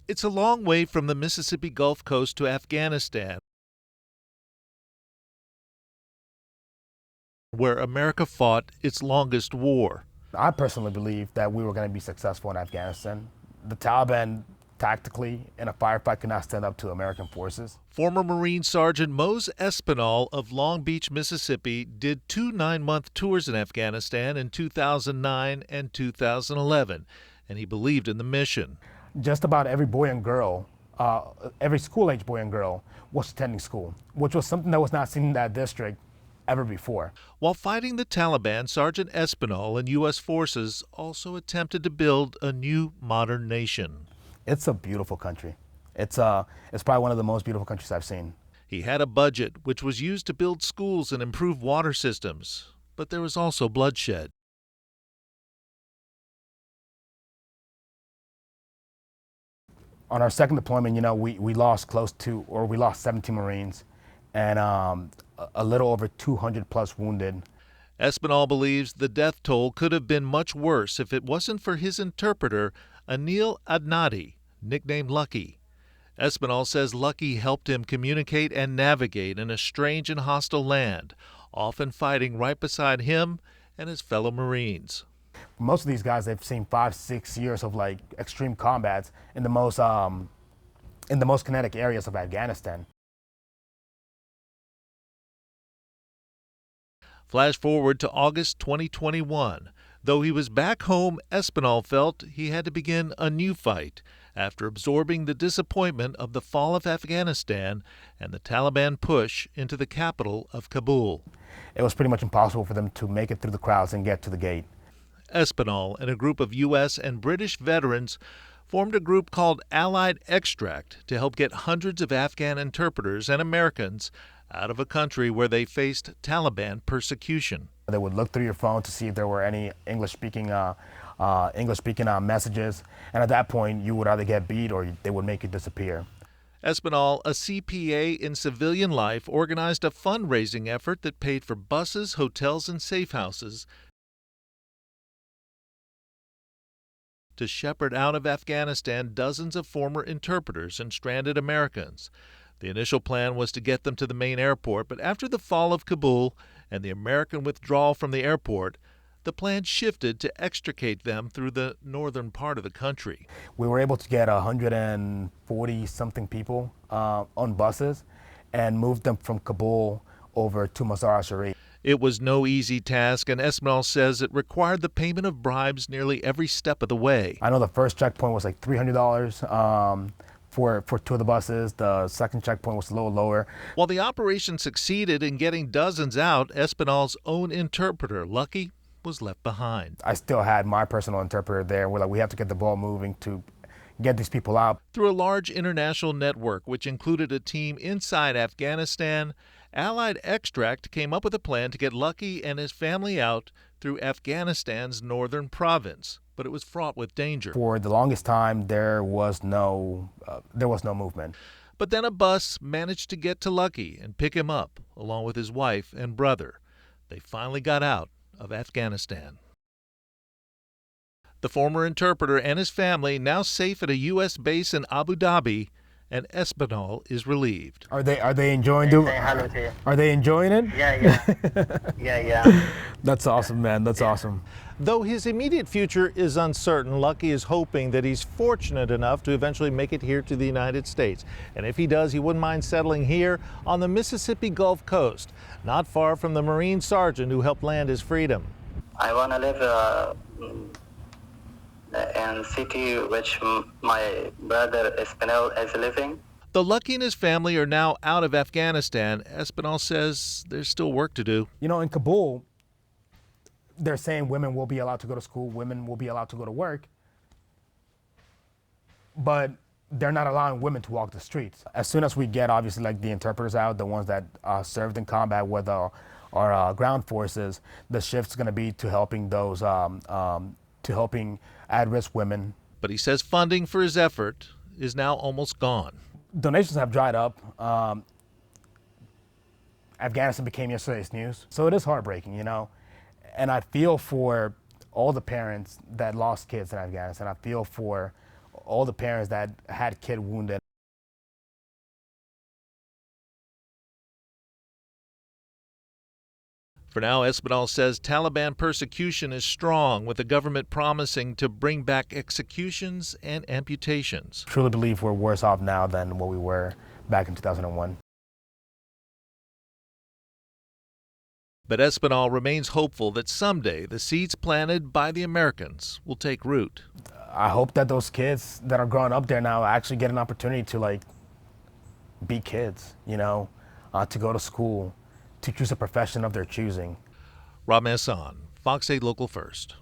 It's a long way from the Mississippi Gulf Coast to Afghanistan, where America fought its longest war. I personally believe that we were going to be successful in Afghanistan. The Taliban, tactically, in a firefight, could not stand up to American forces. Former Marine Sergeant Mose Espinal of Long Beach, Mississippi, did 2 9-month tours in Afghanistan in 2009 and 2011, and he believed in the mission. Just about every boy and girl, every school-age boy and girl was attending school, which was something that was not seen in that district ever before. While fighting the Taliban, Sergeant Espinal and U.S. forces also attempted to build a new modern nation. It's a beautiful country. It's probably one of the most beautiful countries I've seen. He had a budget which was used to build schools and improve water systems, but there was also bloodshed. On our second deployment, we lost 17 Marines and a little over 200 plus wounded. Espinal believes the death toll could have been much worse if it wasn't for his interpreter, Anil Adnati, nicknamed Lucky. Espinal says Lucky helped him communicate and navigate in a strange and hostile land, often fighting right beside him and his fellow Marines. Most of these guys, they've seen 5-6 years of extreme combats in the most kinetic areas of Afghanistan. Flash forward to August 2021. Though he was back home, Espinal felt he had to begin a new fight after absorbing the disappointment of the fall of Afghanistan and the Taliban push into the capital of Kabul. It was pretty much impossible for them to make it through the crowds and get to the gate. Espinal and a group of U.S. and British veterans formed a group called Allied Extract to help get hundreds of Afghan interpreters and Americans out of a country where they faced Taliban persecution. They would look through your phone to see if there were any English-speaking messages, and at that point, you would either get beat or they would make you disappear. Espinal, a CPA in civilian life, organized a fundraising effort that paid for buses, hotels, and safe houses to shepherd out of Afghanistan dozens of former interpreters and stranded Americans. The initial plan was to get them to the main airport, but after the fall of Kabul and the American withdrawal from the airport, the plan shifted to extricate them through the northern part of the country. We were able to get 140-something people on buses and move them from Kabul over to Mazar-i-Sharif. It was no easy task, and Espinal says it required the payment of bribes nearly every step of the way. I know the first checkpoint was like $300 for 2 of the buses. The second checkpoint was a little lower. While the operation succeeded in getting dozens out, Espinal's own interpreter, Lucky, was left behind. I still had my personal interpreter there. We have to get the ball moving to get these people out. Through a large international network, which included a team inside Afghanistan, Allied Extract came up with a plan to get Lucky and his family out through Afghanistan's northern province, but it was fraught with danger. For the longest time, there was no movement. But then a bus managed to get to Lucky and pick him up, along with his wife and brother. They finally got out of Afghanistan. The former interpreter and his family now safe at a U.S. base in Abu Dhabi, and Espinal is relieved. Are they enjoying doing? Are they enjoying it? Yeah. That's awesome, man. That's awesome. Though his immediate future is uncertain, Lucky is hoping that he's fortunate enough to eventually make it here to the United States. And if he does, he wouldn't mind settling here on the Mississippi Gulf Coast, not far from the Marine sergeant who helped land his freedom. I want to live in city which my brother Espinal is living. Though Lucky and his family are now out of Afghanistan, Espinal says there's still work to do. In Kabul, they're saying women will be allowed to go to school, women will be allowed to go to work, but they're not allowing women to walk the streets. As soon as we get, obviously, the interpreters out, the ones that served in combat with our ground forces, the shift's going to be to helping those, to helping at-risk women. But he says funding for his effort is now almost gone. Donations have dried up. Afghanistan became yesterday's news. So it is heartbreaking, And I feel for all the parents that lost kids in Afghanistan. I feel for all the parents that had kid wounded. For now, Espinal says Taliban persecution is strong, with the government promising to bring back executions and amputations. I truly believe we're worse off now than what we were back in 2001. But Espinal remains hopeful that someday the seeds planted by the Americans will take root. I hope that those kids that are growing up there now actually get an opportunity to be kids, to go to school, to choose a profession of their choosing. Rob Masson, Fox 8 Local First.